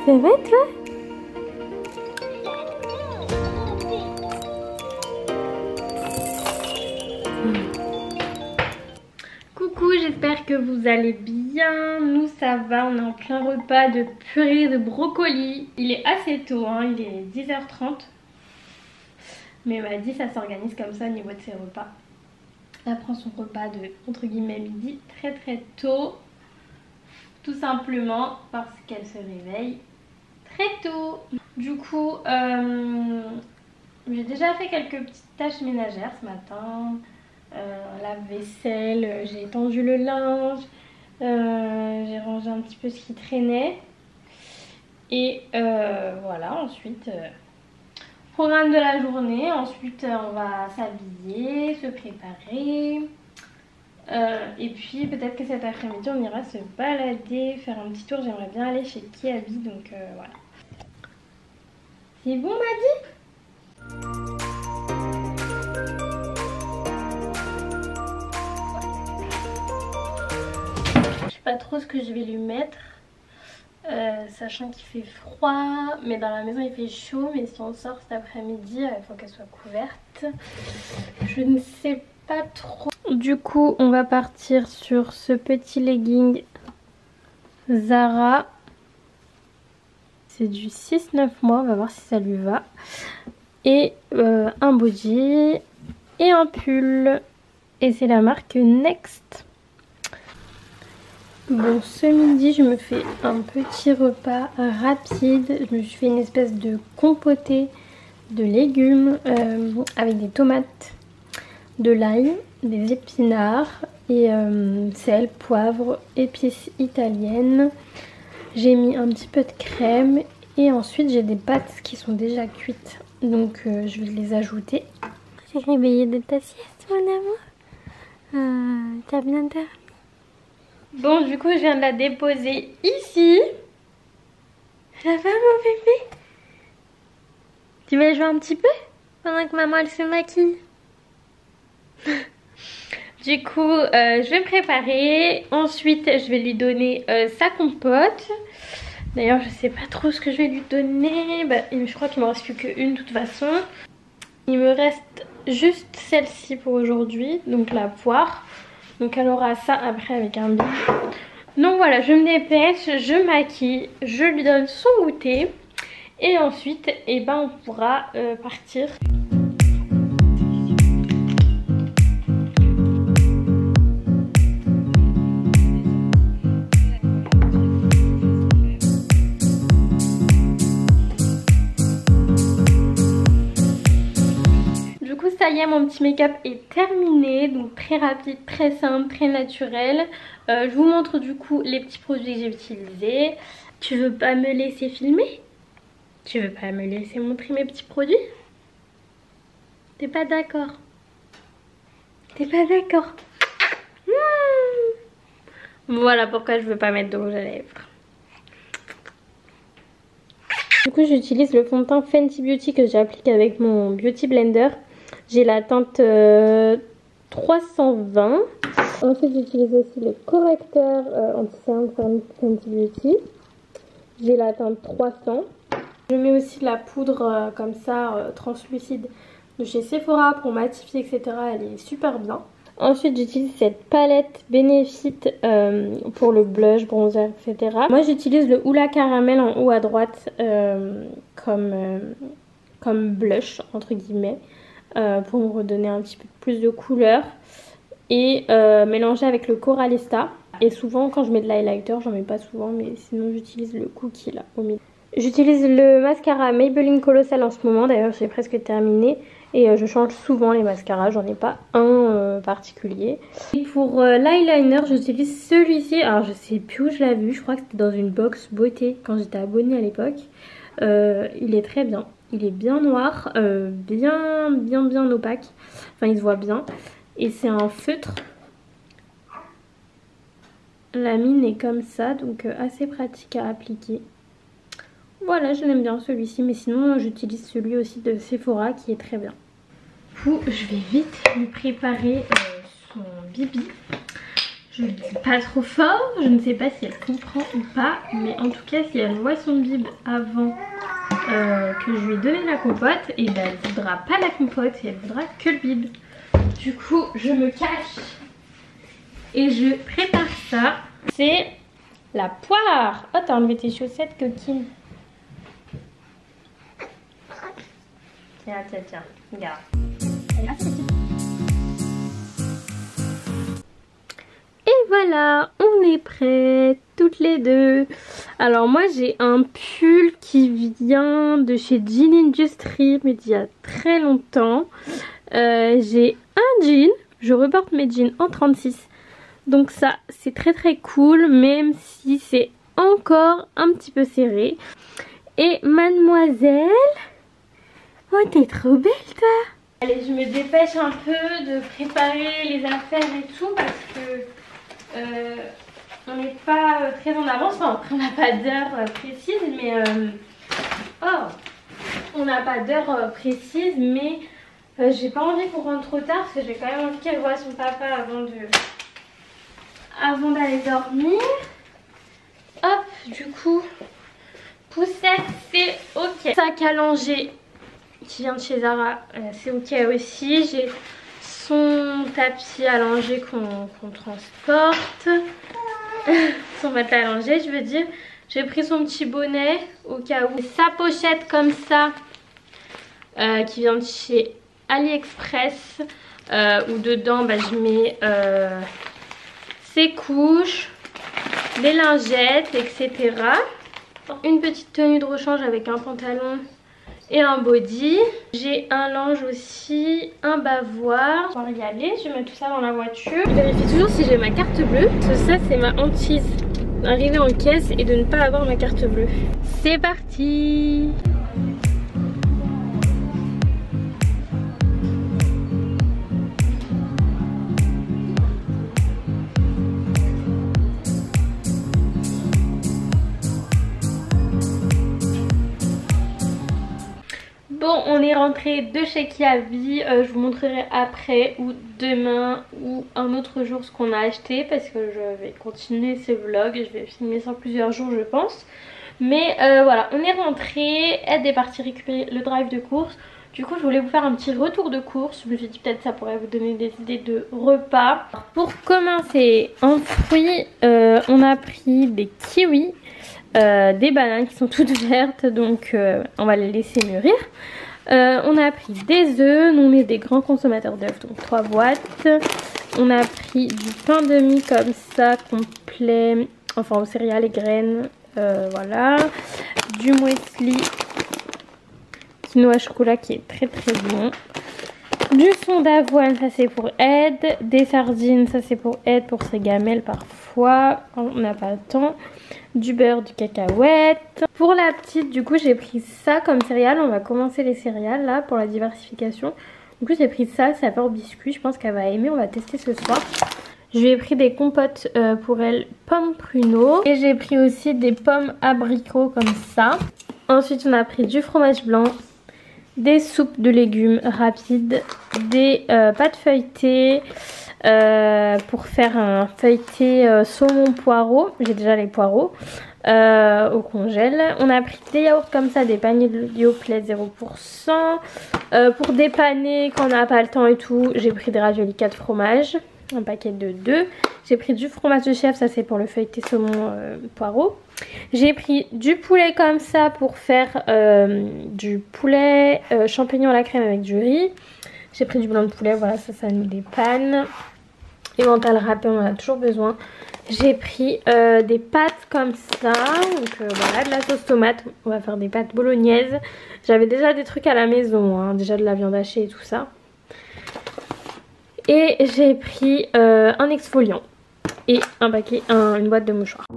Ça va toi? Coucou, j'espère que vous allez bien. Nous ça va, on est en plein repas de purée de brocoli. Il est assez tôt, hein, il est 10h30. Mais m'a dit ça s'organise comme ça au niveau de ses repas. Elle prend son repas de entre guillemets midi très tôt. Tout simplement parce qu'elle se réveille très tôt. Du coup, j'ai déjà fait quelques petites tâches ménagères ce matin. Lave-vaisselle, j'ai étendu le linge, j'ai rangé un petit peu ce qui traînait. Et voilà, ensuite, programme de la journée. Ensuite, on va s'habiller, se préparer. Et puis peut-être que cet après-midi on ira se balader, faire un petit tour. J'aimerais bien aller chez Kiabi, donc voilà. C'est bon Maddy? Je sais pas trop ce que je vais lui mettre, sachant qu'il fait froid, mais dans la maison il fait chaud. Mais si on sort cet après-midi, il faut qu'elle soit couverte. Je ne sais pas trop. Du coup on va partir sur ce petit legging Zara. C'est du 6-9 mois, on va voir si ça lui va. Et un body et un pull. Et c'est la marque Next. Bon, ce midi je me fais un petit repas rapide. Je me suis fait une espèce de compoté de légumes avec des tomates, de l'ail, des épinards et sel, poivre, épices italiennes. J'ai mis un petit peu de crème et ensuite j'ai des pâtes qui sont déjà cuites, donc je vais les ajouter. J'ai réveillé de ta sieste mon amour. T'as bien dormi? Bon, du coup je viens de la déposer ici. Ça va mon bébé? Tu vas jouer un petit peu pendant que maman elle se maquille? Du coup je vais me préparer. Ensuite je vais lui donner sa compote. D'ailleurs je sais pas trop ce que je vais lui donner. Je crois qu'il me reste plus qu'une de toute façon. Il me reste juste celle-ci pour aujourd'hui, donc la poire. Donc elle aura ça après avec un big. Donc voilà, je me dépêche, je maquille, je lui donne son goûter. Et ensuite on pourra partir. Ça y est, mon petit make-up est terminé, donc très rapide, très simple, très naturel. Je vous montre du coup les petits produits que j'ai utilisés. Tu veux pas me laisser filmer? Tu veux pas me laisser montrer mes petits produits? T'es pas d'accord? T'es pas d'accord? Voilà pourquoi je veux pas mettre de rouge à lèvres. Du coup j'utilise le fond de teint Fenty Beauty que j'applique avec mon Beauty Blender. J'ai la teinte 320. Ensuite j'utilise aussi le correcteur anti-cerne Fenty Beauty. J'ai la teinte 300. Je mets aussi de la poudre comme ça translucide de chez Sephora pour matifier etc. Elle est super bien. Ensuite j'utilise cette palette Benefit pour le blush, bronzer etc. Moi j'utilise le Hoola Caramel en haut à droite comme blush entre guillemets. Pour me redonner un petit peu plus de couleur et mélanger avec le Coralista. Et souvent quand je mets de l'highlighter, j'en mets pas souvent, mais sinon j'utilise le cookie là au milieu. J'utilise le mascara Maybelline Colossal en ce moment, d'ailleurs j'ai presque terminé. Et je change souvent les mascaras, j'en ai pas un particulier. Et pour l'eyeliner, j'utilise celui-ci. Alors je sais plus où je l'ai vu, je crois que c'était dans une box beauté quand j'étais abonnée à l'époque. Il est très bien. Il est bien noir, bien opaque. Enfin il se voit bien. Et c'est un feutre. La mine est comme ça, donc assez pratique à appliquer. Voilà, je l'aime bien celui-ci, mais sinon j'utilise celui aussi de Sephora qui est très bien. Du coup, je vais vite lui préparer son bibi. Je le dis pas trop fort, je ne sais pas si elle comprend ou pas, mais en tout cas si elle voit son bib avant que je lui ai donné la compote, et ben elle voudra pas la compote et elle voudra que le bib. Du coup je me cache et je prépare ça. C'est la poire. Oh, t'as enlevé tes chaussettes, coquine. Tiens, tiens, tiens, regarde. Elle est assez petite. Et voilà, on est prêtes toutes les deux. Alors moi j'ai un pull qui vient de chez Jean Industry, mais d'il y a très longtemps. J'ai un jean, je reporte mes jeans en 36. Donc ça c'est très très cool, même si c'est encore un petit peu serré. Et mademoiselle, oh t'es trop belle toi. Allez, je me dépêche un peu de préparer les affaires et tout parce que on n'est pas très en avance. Enfin, après on n'a pas d'heure précise, mais on n'a pas d'heure précise, mais j'ai pas envie qu'on rentre trop tard parce que j'ai quand même envie qu'elle voie son papa avant d'aller dormir. Hop, du coup, poussette, c'est ok. Sac à langer qui vient de chez Zara, c'est ok aussi. J'ai son tapis à langer qu'on transporte. Son matelas à langer, je veux dire. J'ai pris son petit bonnet au cas où. Sa pochette comme ça, qui vient de chez AliExpress, où dedans bah, je mets ses couches, les lingettes, etc. Une petite tenue de rechange avec un pantalon et un body. J'ai un linge aussi, un bavoir. On va y aller, je mets tout ça dans la voiture. Je vérifie toujours si j'ai ma carte bleue, parce que ça c'est ma hantise, arriver en caisse et de ne pas avoir ma carte bleue. C'est parti. Bon, on est rentré de chez Kiabi, je vous montrerai après ou demain ou un autre jour ce qu'on a acheté parce que je vais continuer ce vlog, je vais filmer ça plusieurs jours je pense. Mais voilà, on est rentré, Ed est partie récupérer le drive de course. Du coup je voulais vous faire un petit retour de course, je me suis dit peut-être ça pourrait vous donner des idées de repas. Pour commencer, en fruits, on a pris des kiwis. Des bananes qui sont toutes vertes, donc on va les laisser mûrir. On a pris des œufs, nous on est des grands consommateurs d'œufs, donc 3 boîtes. On a pris du pain de mie comme ça, complet, enfin aux céréales et graines, voilà. Du muesli quinoa chocolat qui est très très bon. Du fond d'avoine, ça c'est pour Ed. Des sardines, ça c'est pour Ed pour ses gamelles parfois, quand on n'a pas le temps. Du beurre, du cacahuète. Pour la petite, du coup j'ai pris ça comme céréales. On va commencer les céréales là pour la diversification. Du coup j'ai pris ça, ça apporte biscuit. Je pense qu'elle va aimer, on va tester ce soir. Je lui ai pris des compotes pour elle, pommes pruneaux. Et j'ai pris aussi des pommes abricots comme ça. Ensuite on a pris du fromage blanc, des soupes de légumes rapides, des pâtes feuilletées pour faire un feuilleté saumon poireau. J'ai déjà les poireaux au congèle. On a pris des yaourts comme ça, des paniers de Yoplait 0%. Pour dépanner quand on n'a pas le temps et tout, j'ai pris des raviolis 4 fromages, un paquet de 2. J'ai pris du fromage de chèvre, ça c'est pour le feuilleté saumon poireau. J'ai pris du poulet comme ça pour faire du poulet champignons à la crème avec du riz. J'ai pris du blanc de poulet, voilà, ça nous dépanne. Et mental râpé, on en a toujours besoin. J'ai pris des pâtes comme ça, donc voilà, de la sauce tomate. On va faire des pâtes bolognaises. J'avais déjà des trucs à la maison, hein, déjà de la viande hachée et tout ça. Et j'ai pris un exfoliant et un paquet, une boîte de mouchoirs.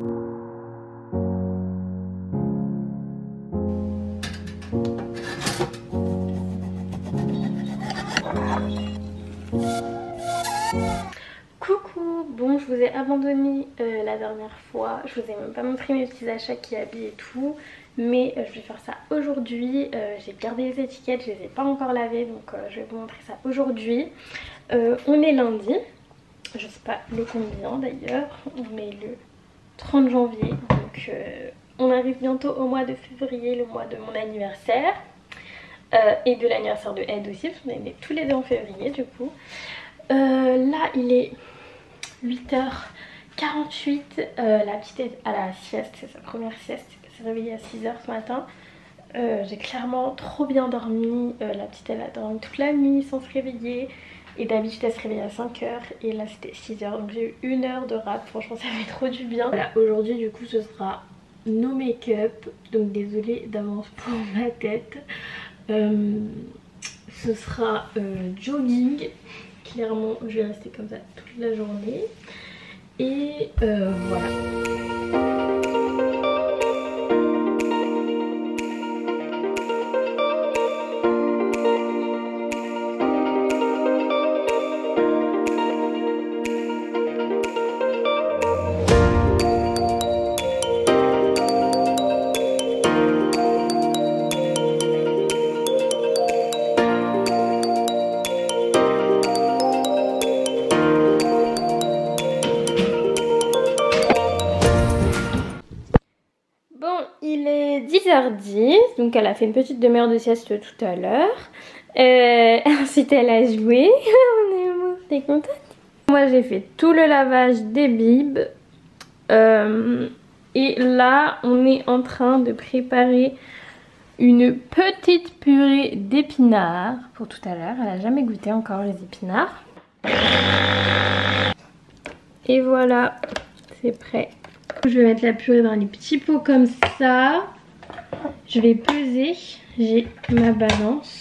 Coucou, bon je vous ai abandonné la dernière fois, je vous ai même pas montré mes petits achats Kiabi et tout, mais je vais faire ça aujourd'hui. J'ai gardé les étiquettes, je les ai pas encore lavées, donc je vais vous montrer ça aujourd'hui. On est lundi, Je sais pas le combien d'ailleurs, on est le 30 janvier, donc on arrive bientôt au mois de février, le mois de mon anniversaire. Et de l'anniversaire de Ed aussi, parce qu'on est nés tous les deux en février du coup. Là il est 8h48, la petite est à la sieste, c'est sa première sieste, elle s'est réveillée à 6h ce matin. J'ai clairement trop bien dormi, la petite elle a dormi toute la nuit sans se réveiller. Et d'habitude elle se réveille à 5h et là c'était 6h, donc j'ai eu 1 heure de rap, franchement ça fait trop du bien. Voilà, aujourd'hui du coup ce sera no make-up, donc désolée d'avance pour ma tête. Ce sera jogging, clairement je vais rester comme ça toute la journée. Et voilà. Il est 10h10, donc elle a fait une petite demi-heure de sieste tout à l'heure. Ensuite elle a joué. On est mou, t'es contente? Moi j'ai fait tout le lavage des bibs. Et là on est en train de préparer une petite purée d'épinards pour tout à l'heure. Elle a jamais goûté encore les épinards. Et voilà, c'est prêt. Je vais mettre la purée dans les petits pots comme ça. Je vais peser. J'ai ma balance.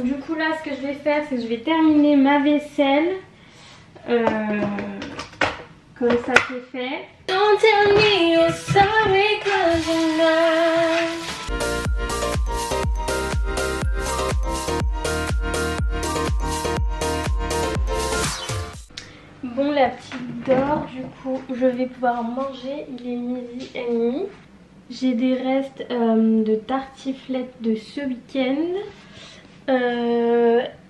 Du coup là ce que je vais faire c'est que je vais terminer ma vaisselle. Comme ça c'est fait. Don't tell me you're sorry 'cause you know. Bon, la petite dort, du coup je vais pouvoir manger, il est 12h30. J'ai des restes de tartiflettes de ce week-end.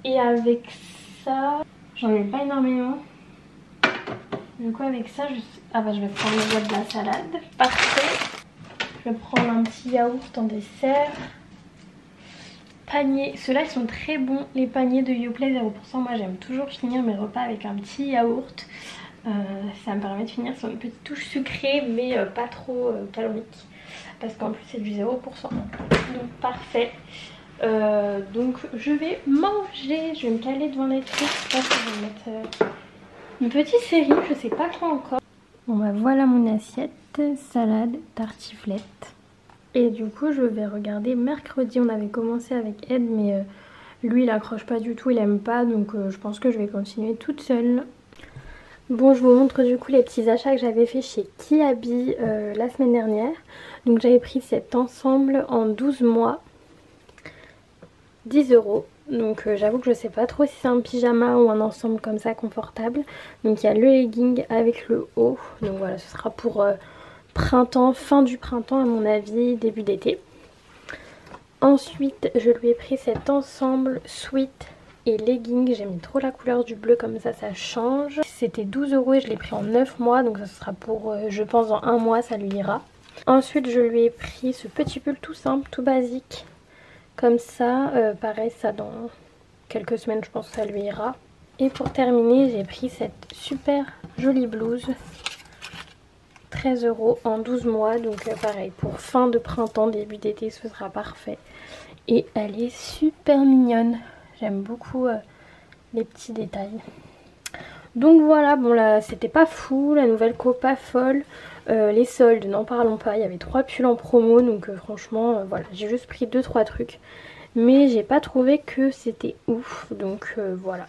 Et avec ça, j'en ai pas énormément. Du coup avec ça, ah bah je vais prendre le boîte de la salade. Parfait. Je vais prendre un petit yaourt en dessert. Panier. Ceux-là ils sont très bons. Les paniers de Yoplait 0%. Moi j'aime toujours finir mes repas avec un petit yaourt. Ça me permet de finir sur une petite touche sucrée mais pas trop calorique. Parce qu'en plus c'est du 0%. Donc parfait. Donc je vais manger. Je vais me caler devant les trucs. Je pense que je vais mettre... une petite série, je sais pas quoi encore. Bon bah voilà mon assiette, salade, tartiflette. Et du coup je vais regarder mercredi. On avait commencé avec Ed mais lui il accroche pas du tout, il aime pas. Donc je pense que je vais continuer toute seule. Bon, je vous montre du coup les petits achats que j'avais fait chez Kiabi la semaine dernière. Donc j'avais pris cet ensemble en 12 mois, 10 €. Donc j'avoue que je sais pas trop si c'est un pyjama ou un ensemble comme ça confortable. Donc il y a le legging avec le haut. Donc voilà, ce sera pour printemps, fin du printemps à mon avis, début d'été. Ensuite je lui ai pris cet ensemble sweat et legging. J'aime trop la couleur du bleu, comme ça change. C'était 12 € et je l'ai pris en 9 mois. Donc ça sera pour, je pense dans 1 mois ça lui ira. Ensuite je lui ai pris ce petit pull tout simple, tout basique. Comme ça, pareil, ça dans quelques semaines je pense que ça lui ira. Et pour terminer j'ai pris cette super jolie blouse, 13 € en 12 mois. Donc pareil, pour fin de printemps, début d'été ce sera parfait. Et elle est super mignonne, j'aime beaucoup les petits détails. Donc voilà, bon là c'était pas fou, la nouvelle co pas folle. Les soldes, n'en parlons pas, il y avait 3 pulls en promo. Donc franchement voilà, j'ai juste pris 2-3 trucs. Mais j'ai pas trouvé que c'était ouf, donc voilà.